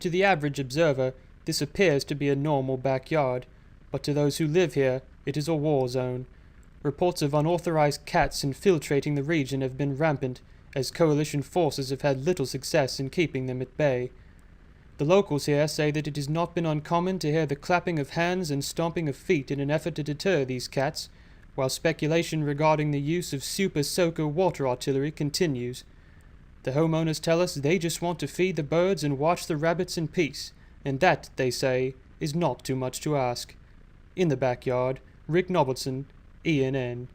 To the average observer, this appears to be a normal backyard, but to those who live here, it is a war zone. Reports of unauthorized cats infiltrating the region have been rampant, as coalition forces have had little success in keeping them at bay. The locals here say that it has not been uncommon to hear the clapping of hands and stomping of feet in an effort to deter these cats, while speculation regarding the use of super soaker water artillery continues. The homeowners tell us they just want to feed the birds and watch the rabbits in peace, and that, they say, is not too much to ask. In the backyard, Rick Nobbleson, ENN.